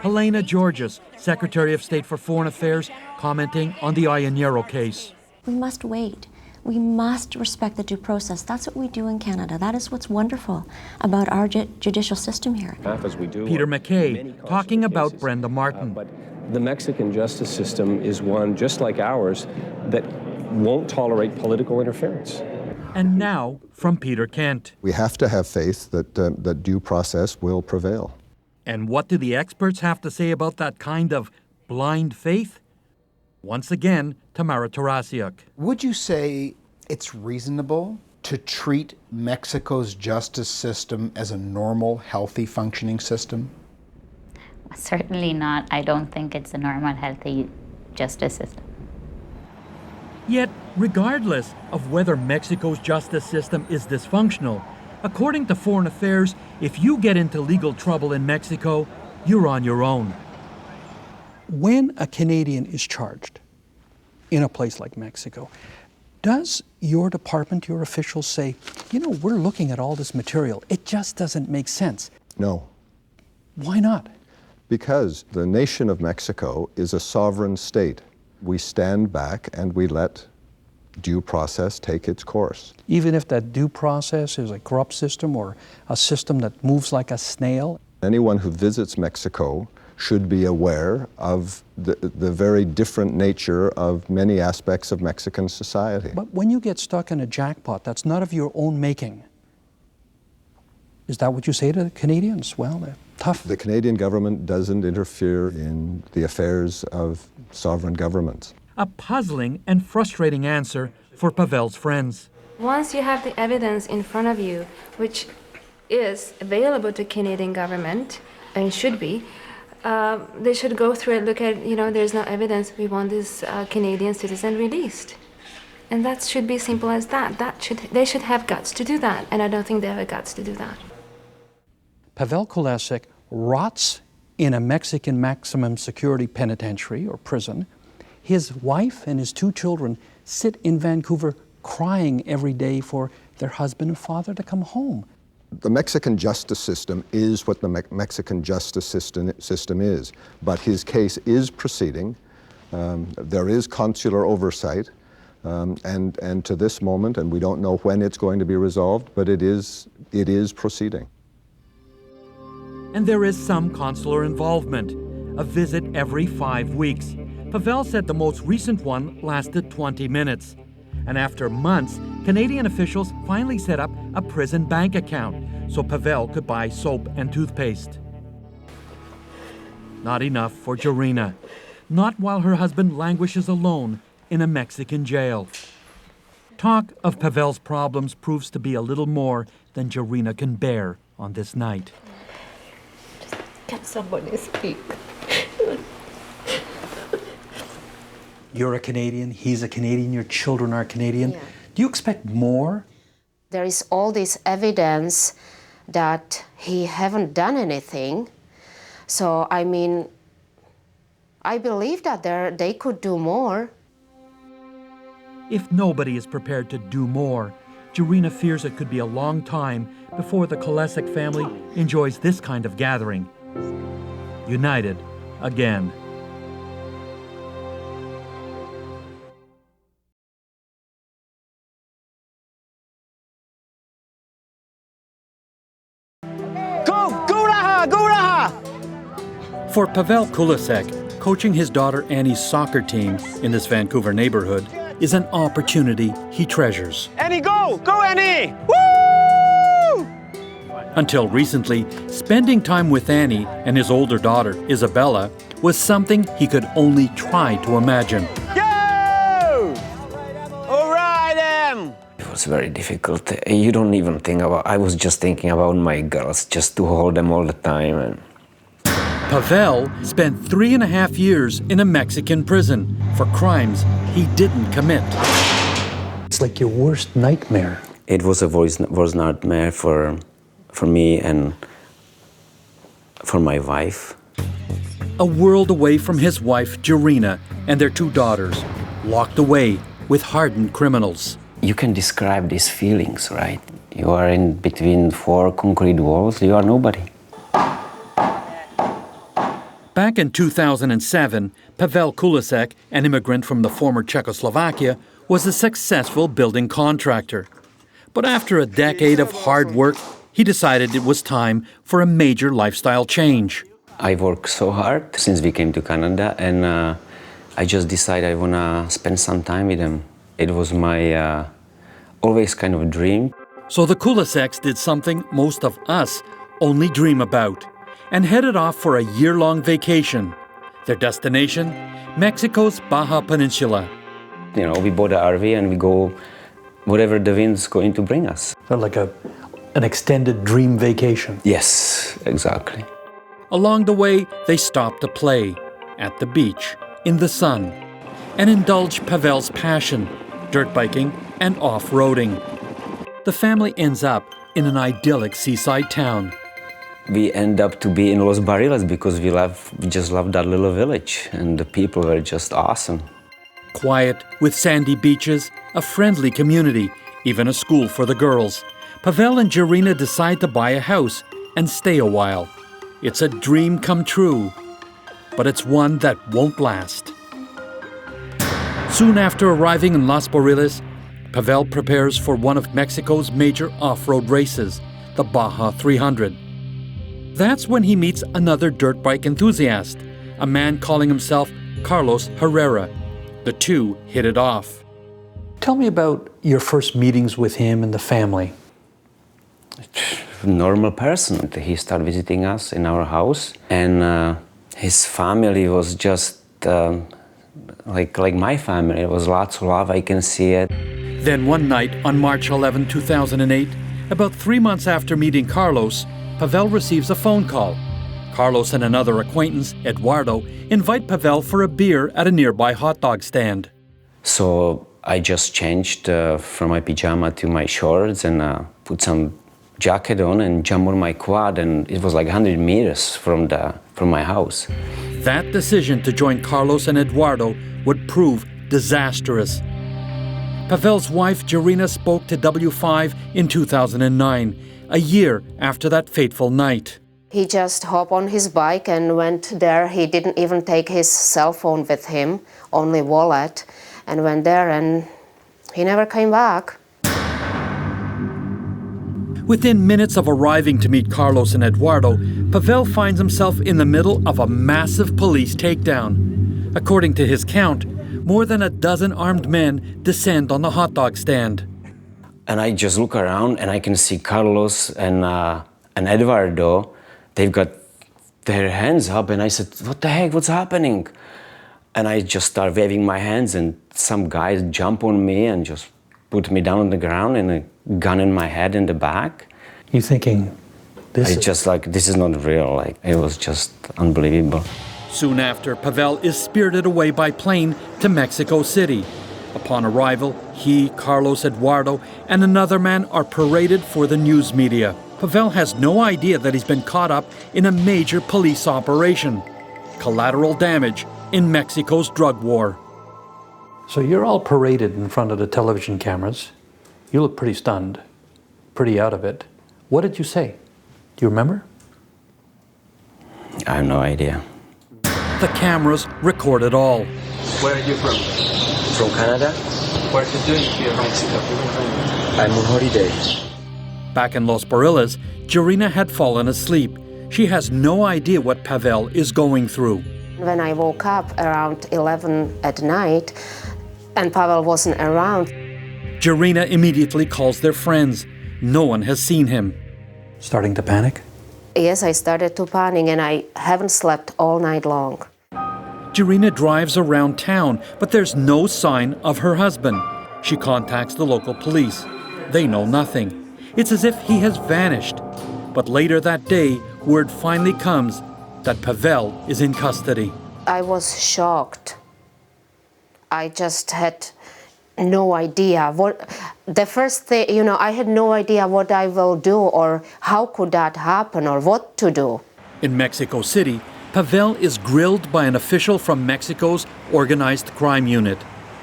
Helena Georges, Secretary of State for Foreign Affairs, commenting on the Ianero case. We must wait. We must respect the due process. That's what we do in Canada. That is what's wonderful about our judicial system here. Peter MacKay, talking about Brenda Martin. But the Mexican justice system is one, just like ours, that won't tolerate political interference. And now, from Peter Kent. We have to have faith that due process will prevail. And what do the experts have to say about that kind of blind faith? Once again, Tamara Tarasiuk. Would you say it's reasonable to treat Mexico's justice system as a normal, healthy, functioning system? Certainly not. I don't think it's a normal, healthy justice system. Yet, regardless of whether Mexico's justice system is dysfunctional, according to Foreign Affairs, if you get into legal trouble in Mexico, you're on your own. When a Canadian is charged, in a place like Mexico. Does your department, your officials say, you know, we're looking at all this material, it just doesn't make sense? No. Why not? Because the nation of Mexico is a sovereign state. We stand back and we let due process take its course. Even if that due process is a corrupt system or a system that moves like a snail? Anyone who visits Mexico should be aware of the very different nature of many aspects of Mexican society. But when you get stuck in a jackpot that's not of your own making, is that what you say to the Canadians? Well, they're tough. The Canadian government doesn't interfere in the affairs of sovereign governments. A puzzling and frustrating answer for Pavel's friends. Once you have the evidence in front of you, which is available to Canadian government, and should be, they should go through it, look at, you know, there's no evidence, we want this Canadian citizen released. And that should be simple as that. They should have guts to do that, and I don't think they have the guts to do that. Pavel Kulisek rots in a Mexican maximum security penitentiary or prison. His wife and his 2 children sit in Vancouver crying every day for their husband and father to come home. The Mexican justice system is what the Mexican justice system is, but his case is proceeding. There is consular oversight, and to this moment, and we don't know when it's going to be resolved, but it is proceeding. And there is some consular involvement, a visit every 5 weeks. Pavel said the most recent one lasted 20 minutes. And after months, Canadian officials finally set up a prison bank account so Pavel could buy soap and toothpaste. Not enough for Jorina. Not while her husband languishes alone in a Mexican jail. Talk of Pavel's problems proves to be a little more than Jorina can bear on this night. Can somebody speak? You're a Canadian, he's a Canadian, your children are Canadian. Yeah. Do you expect more? There is all this evidence that he haven't done anything. So, I mean, I believe that they could do more. If nobody is prepared to do more, Jorina fears it could be a long time before the Kulisek family enjoys this kind of gathering. United again. For Pavel Kulisek, coaching his daughter Annie's soccer team in this Vancouver neighborhood is an opportunity he treasures. Annie, go! Go, Annie! Woo! Until recently, spending time with Annie and his older daughter, Isabella, was something he could only try to imagine. Go! All right, It was very difficult. You don't even think about, I was just thinking about my girls, just to hold them all the time. Pavel spent 3.5 years in a Mexican prison for crimes he didn't commit. It's like your worst nightmare. It was a worst nightmare for me and for my wife. A world away from his wife, Jorina, and their 2 daughters, locked away with hardened criminals. You can describe these feelings, right? You are in between 4 concrete walls, you are nobody. Back in 2007, Pavel Kulisek, an immigrant from the former Czechoslovakia, was a successful building contractor. But after a decade of hard work, he decided it was time for a major lifestyle change. I worked so hard since we came to Canada, and I just decided I want to spend some time with them. It was my always kind of a dream. So the Kuliseks did something most of us only dream about, and headed off for a year-long vacation. Their destination, Mexico's Baja Peninsula. You know, we bought an RV and we go wherever the wind's going to bring us. So like an extended dream vacation. Yes, exactly. Along the way, they stopped to play, at the beach, in the sun, and indulge Pavel's passion, dirt biking and off-roading. The family ends up in an idyllic seaside town. We end up to be in Los Barriles because we just love that little village, and the people were just awesome. Quiet, with sandy beaches, a friendly community, even a school for the girls. Pavel and Jarina decide to buy a house and stay a while. It's a dream come true, but it's one that won't last. Soon after arriving in Los Barriles, Pavel prepares for one of Mexico's major off-road races, the Baja 300. That's when he meets another dirt bike enthusiast, a man calling himself Carlos Herrera. The two hit it off. Tell me about your first meetings with him and the family. Normal person. He started visiting us in our house, and his family was just like my family. It was lots of love, I can see it. Then one night on March 11, 2008, about 3 months after meeting Carlos, Pavel receives a phone call. Carlos and another acquaintance, Eduardo, invite Pavel for a beer at a nearby hot dog stand. So I just changed from my pajama to my shorts and put some jacket on and jumped on my quad, and it was like 100 meters from my house. That decision to join Carlos and Eduardo would prove disastrous. Pavel's wife, Jarina, spoke to W5 in 2009, a year after that fateful night. He just hopped on his bike and went there. He didn't even take his cell phone with him, only wallet, and went there, and he never came back. Within minutes of arriving to meet Carlos and Eduardo, Pavel finds himself in the middle of a massive police takedown. According to his count, more than a dozen armed men descend on the hot dog stand. And I just look around and I can see Carlos and Eduardo. They've got their hands up, and I said, "What the heck, what's happening?" And I just start waving my hands, and some guys jump on me and just put me down on the ground and a gun in my head in the back. You thinking, this is not real. Like, it was just unbelievable. Soon after, Pavel is spirited away by plane to Mexico City. Upon arrival, he, Carlos, Eduardo, and another man are paraded for the news media. Pavel has no idea that he's been caught up in a major police operation. Collateral damage in Mexico's drug war. So you're all paraded in front of the television cameras. You look pretty stunned, pretty out of it. What did you say? Do you remember? I have no idea. The cameras record it all. Where are you from? From Canada? What are you doing here in Mexico? I'm on holiday. Back in Los Barriles, Jarina had fallen asleep. She has no idea what Pavel is going through. When I woke up around 11 at night and Pavel wasn't around. Jarina immediately calls their friends. No one has seen him. Starting to panic? Yes, I started to panic, and I haven't slept all night long. Jarina drives around town, but there's no sign of her husband. She contacts the local police. They know nothing. It's as if he has vanished. But later that day, word finally comes that Pavel is in custody. I was shocked. I just had no idea the first thing, I had no idea what I will do or how could that happen or what to do. In Mexico City, Pavel is grilled by an official from Mexico's organized crime unit.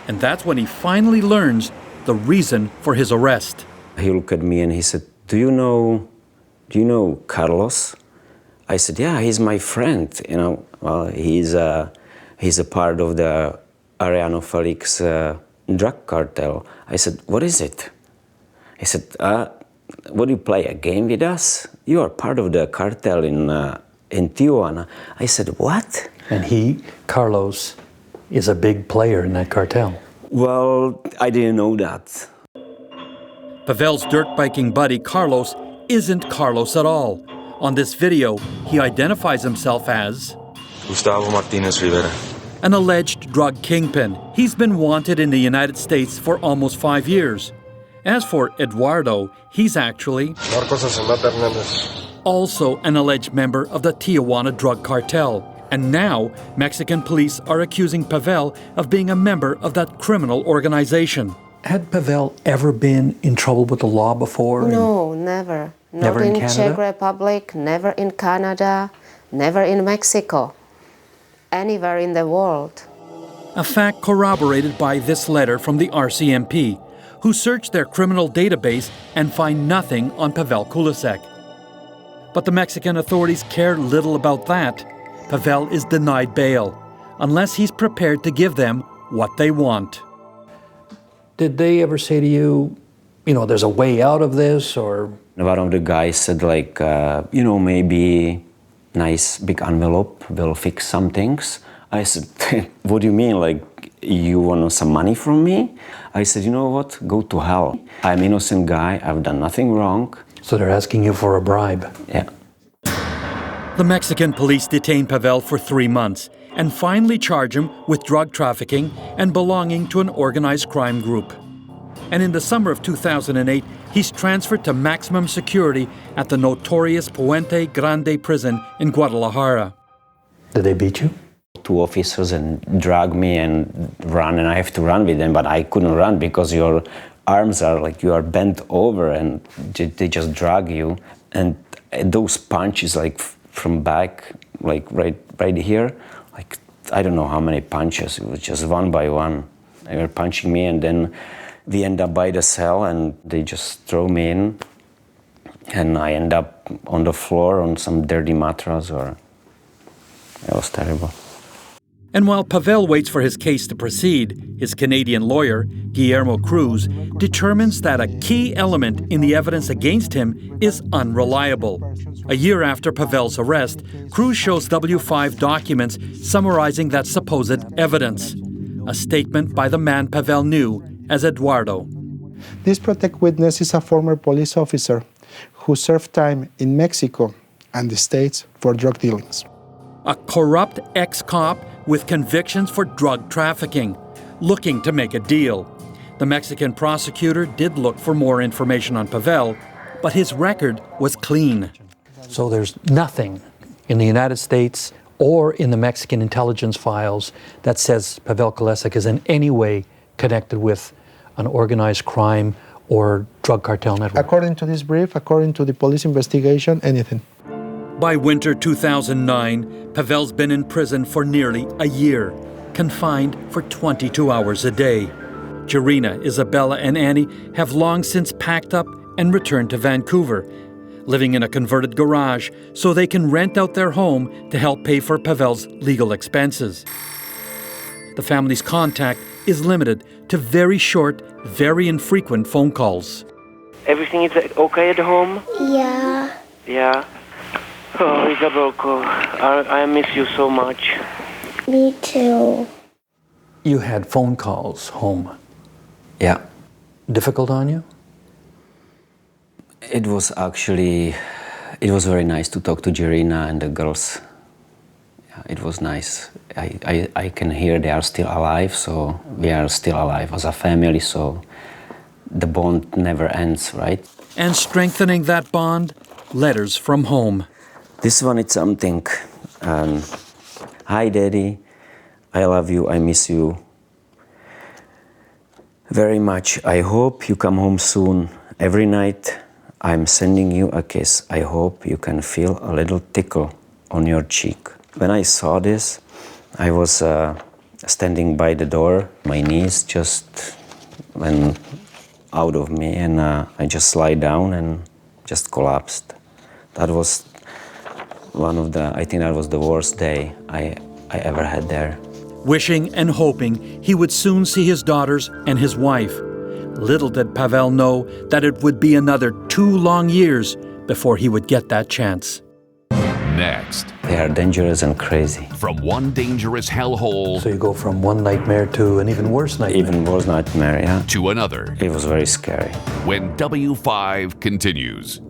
And that's when he finally learns the reason for his arrest. He looked at me and he said, do you know Carlos? I said, yeah, he's my friend. Well, he's a part of the Arellano Felix drug cartel. I said, what is it? He said, what do you play a game with us? You are part of the cartel in Tijuana. I said, what? And he, Carlos, is a big player in that cartel. Well, I didn't know that. Pavel's dirt biking buddy, Carlos, isn't Carlos at all. On this video, he identifies himself as Gustavo Martinez Rivera, an alleged drug kingpin. He's been wanted in the United States for almost 5 years. As for Eduardo, he's actually also an alleged member of the Tijuana drug cartel. And now, Mexican police are accusing Pavel of being a member of that criminal organization. Had Pavel ever been in trouble with the law before? No, never. Never Not in in Canada? Czech Republic, never in Canada, never in Mexico, anywhere in the world. a fact corroborated by this letter from the RCMP, who searched their criminal database and find nothing on Pavel Kulisek. But the Mexican authorities care little about that. Pavel is denied bail, unless he's prepared to give them what they want. Did they ever say to you, there's a way out of this, or? One of the guys said, like, maybe nice big envelope will fix some things. I said, what do you mean? Like, you want some money from me? I said, you know what? Go to hell. I'm an innocent guy. I've done nothing wrong. So they're asking you for a bribe? Yeah. The Mexican police detain Pavel for 3 months and finally charge him with drug trafficking and belonging to an organized crime group. And in the summer of 2008, he's transferred to maximum security at the notorious Puente Grande prison in Guadalajara. Did they beat you? 2 officers and drag me and run, and I have to run with them, but I couldn't run because your arms are like you are bent over and they just drag you. And those punches like from back, like right here, like I don't know how many punches, it was just one by one. They were punching me, and then we end up by the cell and they just throw me in, and I end up on the floor on some dirty mattress. It was terrible. And while Pavel waits for his case to proceed, his Canadian lawyer, Guillermo Cruz, determines that a key element in the evidence against him is unreliable. A year after Pavel's arrest, Cruz shows W5 documents summarizing that supposed evidence. A statement by the man Pavel knew as Eduardo. This protect witness is a former police officer who served time in Mexico and the States for drug dealings. A corrupt ex-cop with convictions for drug trafficking, looking to make a deal. The Mexican prosecutor did look for more information on Pavel, but his record was clean. So there's nothing in the United States or in the Mexican intelligence files that says Pavel Kulisek is in any way connected with an organized crime or drug cartel network? According to this brief, according to the police investigation, anything. By winter 2009, Pavel's been in prison for nearly a year, confined for 22 hours a day. Jirina, Isabella, and Annie have long since packed up and returned to Vancouver, living in a converted garage so they can rent out their home to help pay for Pavel's legal expenses. The family's contact is limited to very short, very infrequent phone calls. Everything is okay at home? Yeah. Yeah. Oh, Isabelko, I miss you so much. Me too. You had phone calls home. Yeah. Difficult on you? It was very nice to talk to Jirina and the girls. Yeah, it was nice. I can hear they are still alive, so we are still alive as a family, so the bond never ends, right? And strengthening that bond, letters from home. This one is something. Hi, Daddy. I love you. I miss you very much. I hope you come home soon. Every night I'm sending you a kiss. I hope you can feel a little tickle on your cheek. When I saw this, I was standing by the door. My knees just went out of me, and I just lied down and just collapsed. That was I think that was the worst day I ever had there. Wishing and hoping he would soon see his daughters and his wife. Little did Pavel know that it would be another 2 long years before he would get that chance. Next. They are dangerous and crazy. From one dangerous hellhole. So you go from one nightmare to an even worse nightmare. Even worse nightmare, yeah. To another. It was very scary. When W5 continues.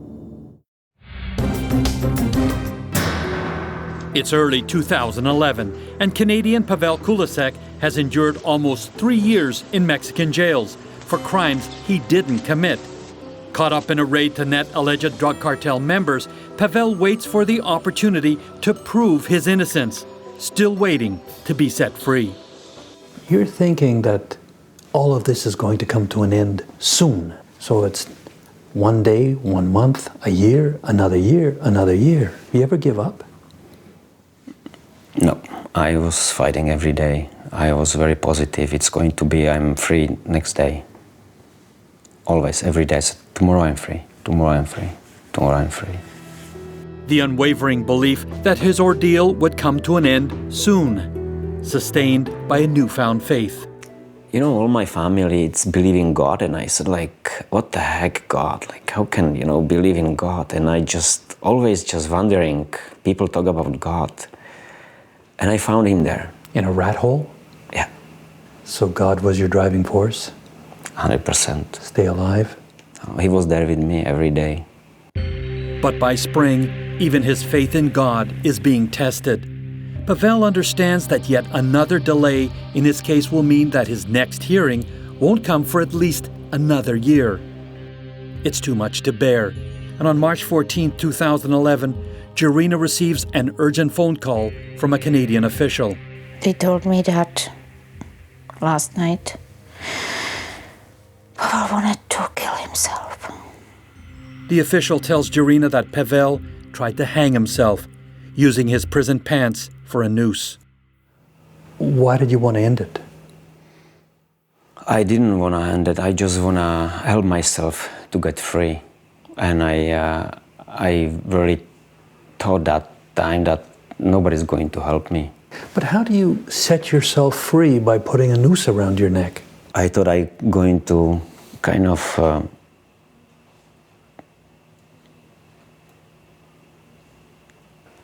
It's early 2011, and Canadian Pavel Kulisek has endured almost 3 years in Mexican jails for crimes he didn't commit. Caught up in a raid to net alleged drug cartel members, Pavel waits for the opportunity to prove his innocence, still waiting to be set free. You're thinking that all of this is going to come to an end soon. So it's 1 day, 1 month, a year, another year, another year. You ever give up? No, I was fighting every day. I was very positive. It's going to be, I'm free next day. Always, every day. Tomorrow I'm free. Tomorrow I'm free. Tomorrow I'm free. The unwavering belief that his ordeal would come to an end soon, sustained by a newfound faith. You know, all my family, it's believing God, and I said, like, what the heck, God? Like, how can, believe in God? And I always wondering, people talk about God. And I found him there. In a rat hole? Yeah. So God was your driving force? 100%. Stay alive? He was there with me every day. But by spring, even his faith in God is being tested. Pavel understands that yet another delay in his case will mean that his next hearing won't come for at least another year. It's too much to bear. And on March 14, 2011, Jarina receives an urgent phone call from a Canadian official. They told me that last night Pavel wanted to kill himself. The official tells Jarina that Pavel tried to hang himself, using his prison pants for a noose. Why did you want to end it? I didn't want to end it. I just want to help myself to get free. And I really thought that time that nobody's going to help me. But how do you set yourself free by putting a noose around your neck? I thought I going to kind of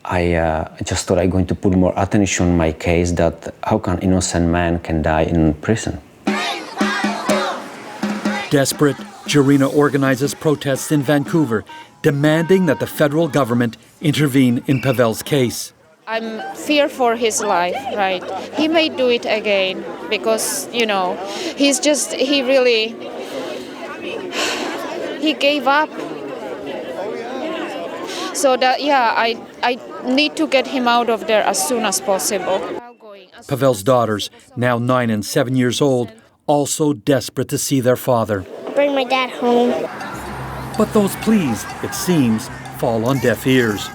I just thought I'm going to put more attention on my case, that how can innocent man can die in prison. Desperate, Jarina organizes protests in Vancouver, demanding that the federal government intervene in Pavel's case. I'm fear for his life, right? He may do it again because, he gave up. So that, I need to get him out of there as soon as possible. Pavel's daughters, now 9 and 7 years old, also desperate to see their father. Bring my dad home. But those pleas, it seems, fall on deaf ears.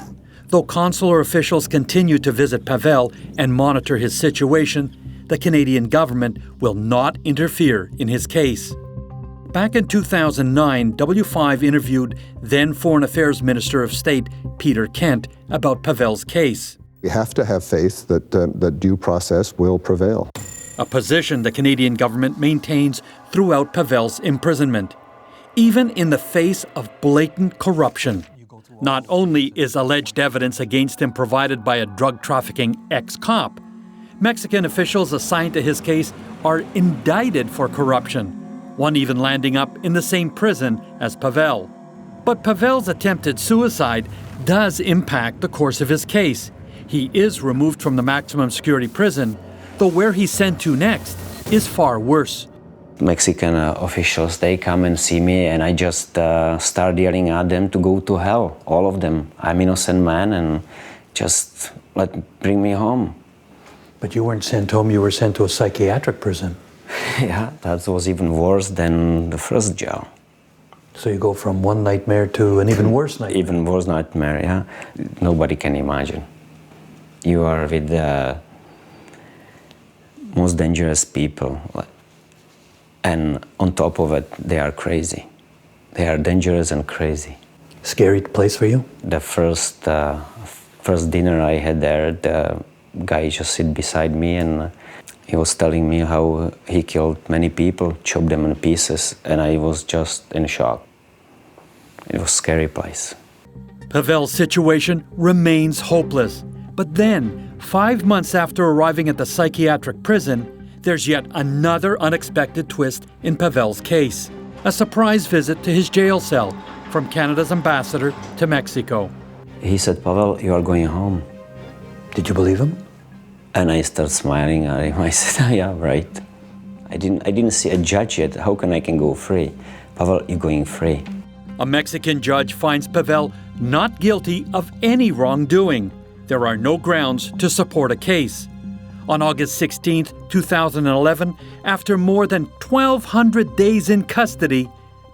Though consular officials continue to visit Pavel and monitor his situation, the Canadian government will not interfere in his case. Back in 2009, W5 interviewed then Foreign Affairs Minister of State Peter Kent about Pavel's case. We have to have faith that due process will prevail. A position the Canadian government maintains throughout Pavel's imprisonment, even in the face of blatant corruption. Not only is alleged evidence against him provided by a drug trafficking ex-cop, Mexican officials assigned to his case are indicted for corruption, one even landing up in the same prison as Pavel. But Pavel's attempted suicide does impact the course of his case. He is removed from the maximum security prison, though where he's sent to next is far worse. Mexican officials, they come and see me, and I just start yelling at them to go to hell, all of them. I'm innocent man, and just bring me home. But you weren't sent home, you were sent to a psychiatric prison. Yeah, that was even worse than the first jail. So you go from one nightmare to an even worse nightmare. Even worse nightmare, yeah. Nobody can imagine. You are with the most dangerous people. And on top of it, they are crazy. They are dangerous and crazy. Scary place for you? The first dinner I had there, the guy just sit beside me and he was telling me how he killed many people, chopped them in pieces, and I was just in shock. It was a scary place. Pavel's situation remains hopeless. But then, 5 months after arriving at the psychiatric prison, there's yet another unexpected twist in Pavel's case. A surprise visit to his jail cell from Canada's ambassador to Mexico. He said, Pavel, you are going home. Did you believe him? And I started smiling at him. I said, yeah, right. I didn't see a judge yet. How can I go free? Pavel, you're going free. A Mexican judge finds Pavel not guilty of any wrongdoing. There are no grounds to support a case. On August 16, 2011, after more than 1,200 days in custody,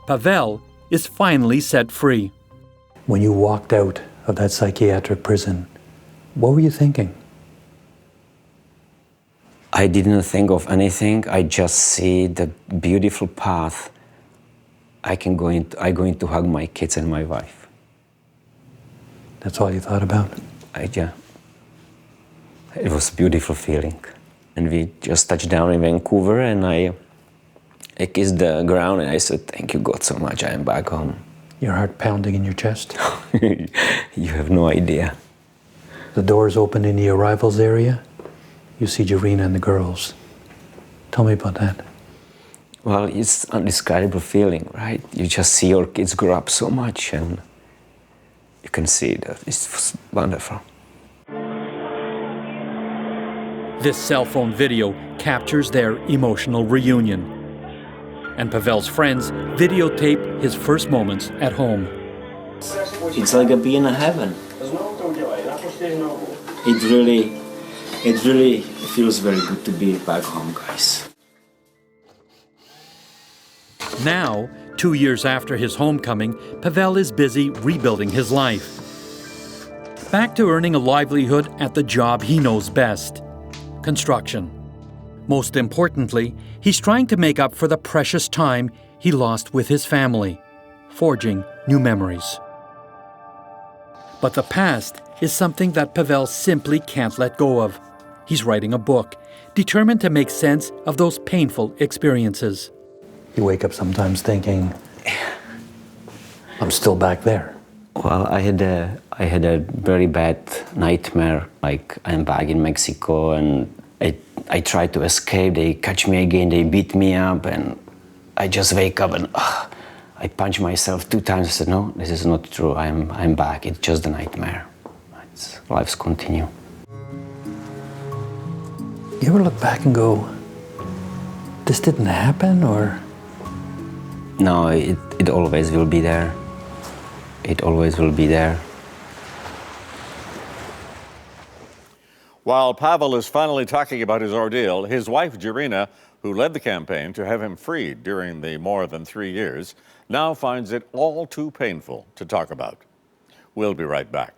Pavel is finally set free. When you walked out of that psychiatric prison, what were you thinking? I didn't think of anything. I just see the beautiful path. I'm going to hug my kids and my wife. That's all you thought about? Yeah. It was a beautiful feeling. And we just touched down in Vancouver, and I kissed the ground and I said, thank you God so much, I am back home. Your heart pounding in your chest? You have no idea. The doors open in the arrivals area. You see Jarina and the girls. Tell me about that. Well, it's an indescribable feeling, right? You just see your kids grow up so much, and you can see that it's wonderful. This cell phone video captures their emotional reunion. And Pavel's friends videotape his first moments at home. It's like being in heaven. It really feels very good to be back home, guys. Now, 2 years after his homecoming, Pavel is busy rebuilding his life. Back to earning a livelihood at the job he knows best: construction. Most importantly, he's trying to make up for the precious time he lost with his family, forging new memories. But the past is something that Pavel simply can't let go of. He's writing a book, determined to make sense of those painful experiences. You wake up sometimes thinking, I'm still back there. Well, I had a very bad nightmare. Like, I'm back in Mexico, and I tried to escape. They catch me again, they beat me up, and I just wake up and I punch myself 2 times. I said, no, this is not true. I'm back. It's just a nightmare. Life's continue. You ever look back and go, this didn't happen, or? No, it always will be there. It always will be there. While Pavel is finally talking about his ordeal, his wife, Jarina, who led the campaign to have him freed during the more than 3 years, now finds it all too painful to talk about. We'll be right back.